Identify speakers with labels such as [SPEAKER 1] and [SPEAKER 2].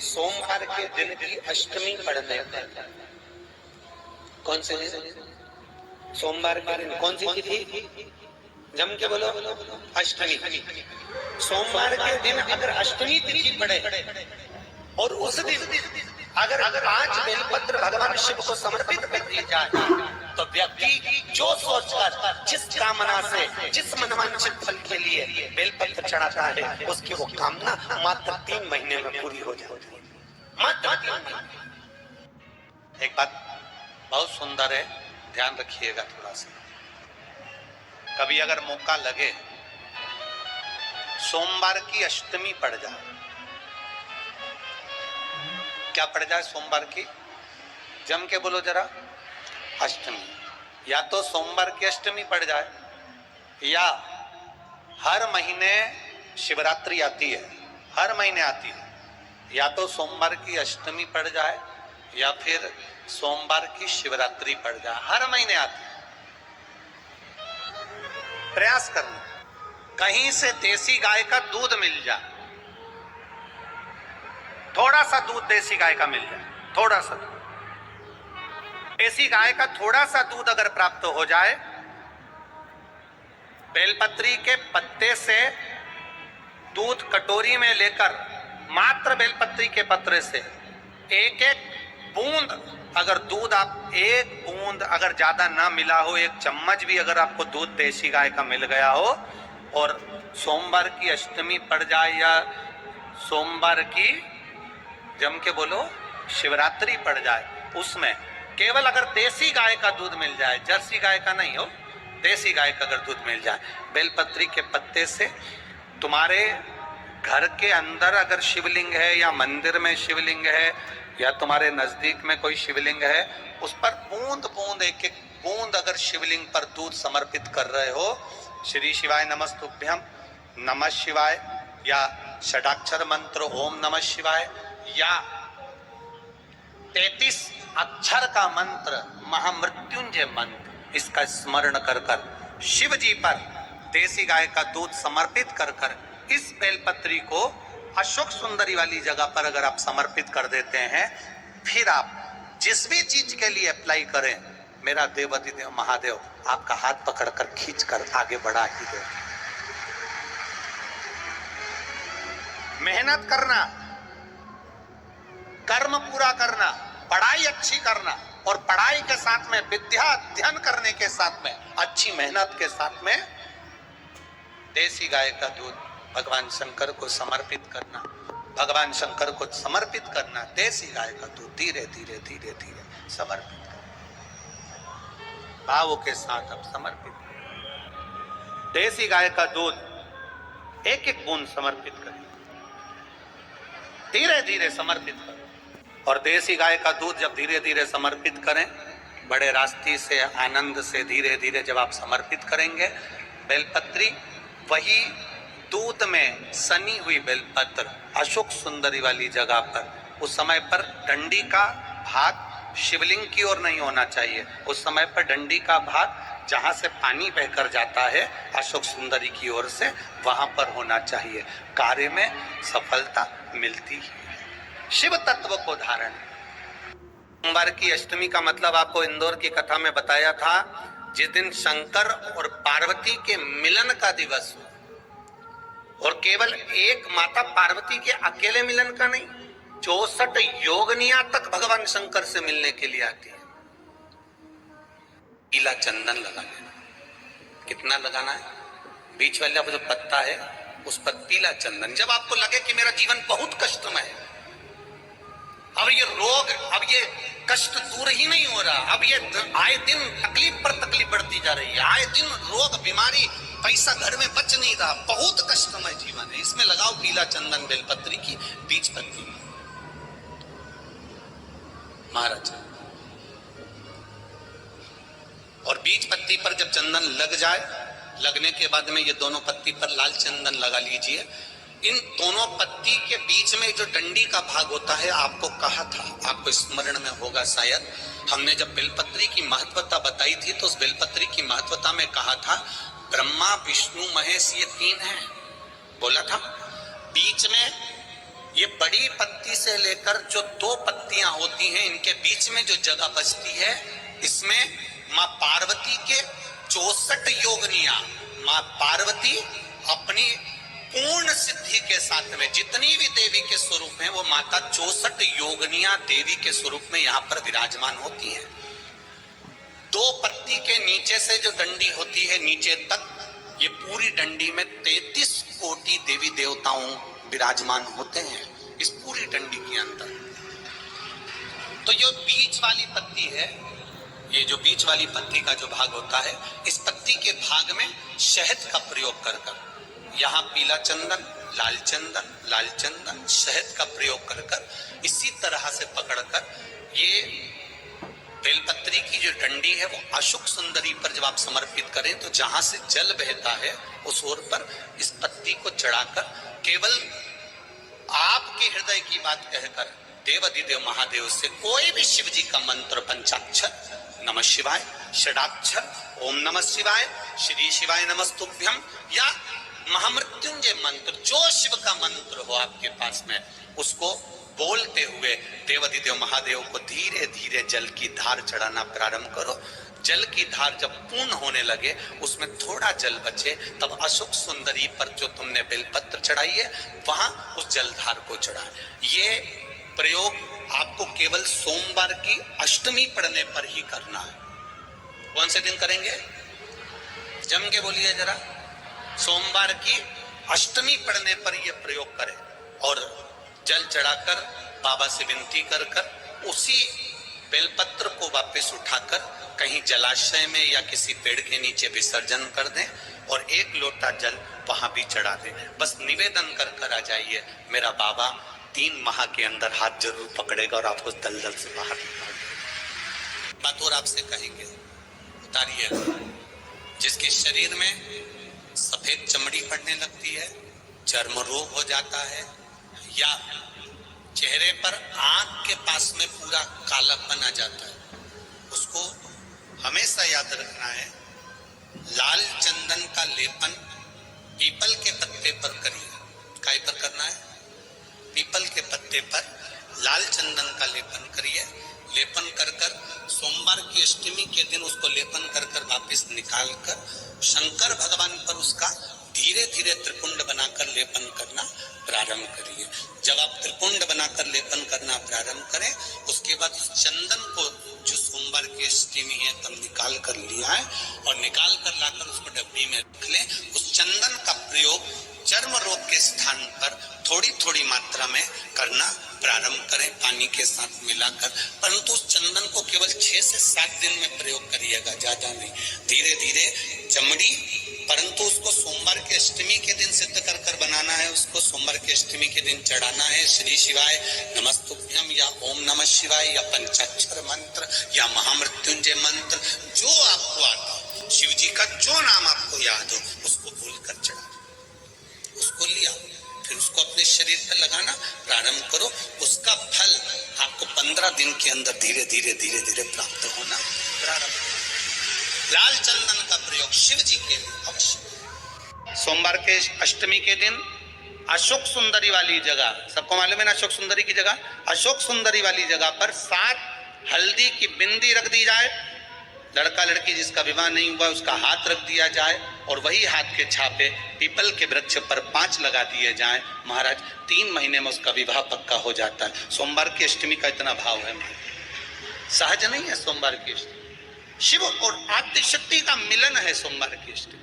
[SPEAKER 1] सोमवार के दिन की अष्टमी पढ़ने पर। कौन से दिन? सोमवार के दिन कौन सी तिथि? जम के बोलो। अष्टमी। सोमवार के दिन अगर अष्टमी तिथि पड़े और उस दिन अगर 5 बेलपत्र भगवान शिव को समर्पित कर दी जाए तो व्यक्ति जो सोचकर जिस कामना से जिस मनवांछित फल के लिए बेलपत्र चढ़ाता है उसकी वो कामना मात्र 3 महीने में पूरी हो जाती है। मात्र 3 महीने। एक बात बहुत सुंदर है, ध्यान रखिएगा थोड़ा सा। कभी अगर मौका लगे सोमवार की अष्टमी पड़ जाए, क्या पड़ जाए सोमवार की? जम के बोलो जरा। अष्टमी। या तो सोमवार की अष्टमी पड़ जाए या हर महीने शिवरात्रि आती है, हर महीने आती है, या तो सोमवार की अष्टमी पड़ जाए या फिर सोमवार की शिवरात्रि पड़ जाए, हर महीने आती है। प्रयास करना कहीं से देसी गाय का दूध मिल जाए, थोड़ा सा दूध देसी गाय का मिल जाए, थोड़ा सा देसी गाय का थोड़ा सा दूध अगर प्राप्त हो जाए, बेलपत्री के पत्ते से दूध कटोरी में लेकर मात्र बेलपत्री के पत्रे से एक एक बूंद अगर दूध आप एक बूंद अगर ज्यादा ना मिला हो, 1 चम्मच भी अगर आपको दूध देसी गाय का मिल गया हो और सोमवार की अष्टमी पड़ जाए या सोमवार की जम के बोलो शिवरात्रि पड़ जाए, उसमें केवल अगर देसी गाय का दूध मिल जाए, जर्सी गाय का नहीं हो, देसी गाय का अगर दूध मिल जाए, बेलपत्री के पत्ते से तुम्हारे घर के अंदर अगर शिवलिंग है या मंदिर में शिवलिंग है या तुम्हारे नजदीक में कोई शिवलिंग है, उस पर बूंद बूंद एक एक बूंद अगर शिवलिंग पर दूध समर्पित कर रहे हो, श्री शिवाय नमस्तुभ्यम, नमः शिवाय या षडाक्षर मंत्र ओम नमः शिवाय या 33 अक्षर का मंत्र महामृत्युंजय मंत्र, इसका स्मरण कर कर शिव जी पर देसी गाय का दूध समर्पित कर कर इस बेलपत्री को अशोक सुंदरी वाली जगह पर अगर आप समर्पित कर देते हैं, फिर आप जिस भी चीज के लिए अप्लाई करें, मेरा देवाधिदेव महादेव आपका हाथ पकड़कर खींचकर आगे बढ़ा ही दे। मेहनत करना, कर्म पूरा करना, पढ़ाई अच्छी करना और पढ़ाई के साथ में विद्या अध्ययन करने के साथ में अच्छी मेहनत के साथ में देसी गाय का दूध भगवान शंकर को समर्पित करना, भगवान शंकर को समर्पित करना, देसी गाय का दूध धीरे धीरे धीरे धीरे समर्पित करना, भावों के साथ अब समर्पित करना। देसी गाय का दूध एक एक बूंद समर्पित करें, धीरे धीरे समर्पित करें। और देसी गाय का दूध जब धीरे धीरे समर्पित करें, बड़े रास्ते से आनंद से धीरे धीरे जब आप समर्पित करेंगे, बेलपत्री वही दूध में सनी हुई बेलपत्र अशोक सुंदरी वाली जगह पर, उस समय पर डंडी का भाग शिवलिंग की ओर नहीं होना चाहिए, उस समय पर डंडी का भाग जहां से पानी बहकर जाता है अशोक सुंदरी की ओर से, वहां पर होना चाहिए। कार्य में सफलता मिलती है। शिव तत्व को धारण। सोमवार की अष्टमी का मतलब आपको इंदौर की कथा में बताया था, जिस दिन शंकर और पार्वती के मिलन का दिवस हो, और केवल एक माता पार्वती के अकेले मिलन का नहीं, 64 योगनिया तक भगवान शंकर से मिलने के लिए आती है। पीला चंदन लगा लेना। कितना लगाना है? बीच वाला जो पत्ता है उस पर पीला चंदन। जब आपको लगे कि मेरा जीवन बहुत कष्टमय है, अब ये रोग, अब ये कष्ट दूर ही नहीं हो रहा, अब ये आए दिन तकलीफ पर तकलीफ बढ़ती जा रही है, आए दिन रोग बीमारी, पैसा घर में बच नहीं रहा, बहुत कष्टमय जीवन है, इसमें लगाओ पीला चंदन बेलपत्री की बीज पत्ती महाराज। और बीज पत्ती पर जब चंदन लग जाए, लगने के बाद में ये दोनों पत्ती पर लाल चंदन लगा लीजिए। इन दोनों पत्ती के बीच में जो डंडी का भाग होता है, आपको कहा था, आपको स्मरण में होगा शायद, हमने जब बेलपत्री की महत्वता बताई थी तो उस बेलपत्री की महत्वता में कहा था ब्रह्मा विष्णु महेश ये 3 हैं, बोला था। बीच में ये बड़ी पत्ती से लेकर जो 2 पत्तियां होती हैं, इनके बीच में जो जगह बचती है, इसमें मां पार्वती के 64 योगनियां, मां पार्वती अपनी पूर्ण सिद्धि के साथ में जितनी भी देवी के स्वरूप हैं, वो माता 64 योगनियां देवी के स्वरूप में यहाँ पर विराजमान होती हैं। 2 पत्ती के नीचे से जो डंडी होती है नीचे तक, ये पूरी डंडी में 33 कोटि देवी देवताओं विराजमान होते हैं इस पूरी डंडी के अंदर। तो ये बीच वाली पत्ती है, ये जो बीच वाली पत्ती का जो भाग होता है, इस पत्ती के भाग में शहद का प्रयोग कर कर, यहाँ पीला चंदन, लाल चंदन, शहद का प्रयोग कर कर, इसी तरह से पकड़कर ये बेलपत्री की जो डंडी है वो अशोक सुंदरी पर जब आप समर्पित करें, तो जहां से जल बहता है उस ओर पर इस पत्ती को चढ़ाकर केवल आपके हृदय की बात कहकर देवाधिदेव महादेव से कोई भी शिव जी का मंत्र, पंचाक्षर, नमः शिवाय, षडाक्षर, ओम नमः शिवाय, श्री शिवाय नमस्तुभ्यम, या महामृत्युंजय मंत्र, जो शिव का मंत्र हो आपके पास में, उसको बोलते हुए देवाधिदेव महादेव को धीरे धीरे जल की धार चढ़ाना प्रारंभ करो। जल की धार जब पूर्ण होने लगे, उसमें थोड़ा जल बचे, तब अशोक सुंदरी पर जो तुमने बेलपत्र चढ़ाई है वहां उस जलधार को चढ़ा। ये प्रयोग आपको केवल सोमवार की अष्टमी पढ़ने पर ही करना है। कौन से दिन करेंगे? जम के बोलिए जरा। सोमवार की अष्टमी पढ़ने पर यह प्रयोग करें और जल चढ़ाकर बाबा से विनती कर कर उसी बेलपत्र को वापस उठाकर कहीं जलाशय में या किसी पेड़ के नीचे विसर्जन कर दें और 1 लोटा जल वहां भी चढ़ा दें। बस निवेदन कर कर आ जाइए, मेरा बाबा 3 माह के अंदर हाथ जरूर पकड़ेगा और आपको दलदल से बाहर निकालेगा। बात और आपसे कहेंगे, उतारिए। जिसके शरीर में सफेद चमड़ी पड़ने लगती है, चर्म रोग हो जाता है, या चेहरे पर आंख के पास में पूरा कालापन आ जाता है, उसको हमेशा याद रखना है, लाल चंदन का लेपन पीपल के पत्ते पर करिए। काय पर करना है? पीपल के पत्ते पर लाल चंदन का लेपन करिए। लेपन कर कर सोमवार की अष्टमी के दिन उसको लेपन कर कर वापिस निकाल कर शंकर भगवान पर उसका धीरे धीरे त्रिपुंड बनाकर लेपन करना प्रारंभ करिए। जब आप त्रिपुंड बनाकर लेपन करना प्रारंभ करें, उसके बाद उस चंदन को जो सोमवार की अष्टमी है तब निकाल कर लिया है और निकाल कर लाकर उसको डब्बी में रख लें। उस चंदन का प्रयोग चर्म रोग के स्थान पर थोड़ी थोड़ी मात्रा में करना प्रारंभ करें, पानी के साथ मिलाकर। परंतु उस चंदन को केवल 6 से 7 दिन में प्रयोग करिएगा, ज्यादा नहीं, धीरे धीरे चमड़ी। परंतु उसको सोमवार के अष्टमी के दिन सिद्ध कर कर बनाना है, उसको सोमवार के अष्टमी के दिन चढ़ाना है। श्री शिवाय नमस्तुभ्यम या ओम नमः शिवाय या पंचाक्षर मंत्र या महामृत्युंजय मंत्र, जो आपको आता हो, शिव जी का जो नाम आपको याद हो, उसको बोलकर चढ़ा, उसको लिया, फिर उसको अपने शरीर पर लगाना प्रारंभ करो। उसका फल आपको 15 दिन के अंदर धीरे धीरे धीरे धीरे प्राप्त होना प्रारंभ। लाल चंदन का प्रयोग शिव जी के लिए अवश्य। सोमवार के अष्टमी के दिन अशोक सुंदरी वाली जगह, सबको मालूम है ना अशोक सुंदरी की जगह, अशोक सुंदरी वाली जगह पर 7 हल्दी की बिंदी रख दी जाए। लड़का लड़की जिसका विवाह नहीं हुआ उसका हाथ रख दिया जाए और वही हाथ के छापे पीपल के वृक्ष पर 5 लगा दिए जाएं। महाराज 3 महीने में उसका विवाह पक्का हो जाता है। सोमवार की अष्टमी का इतना भाव है, सहज नहीं है। सोमवार की अष्टमी शिव और आद्य शक्ति का मिलन है। सोमवार की अष्टमी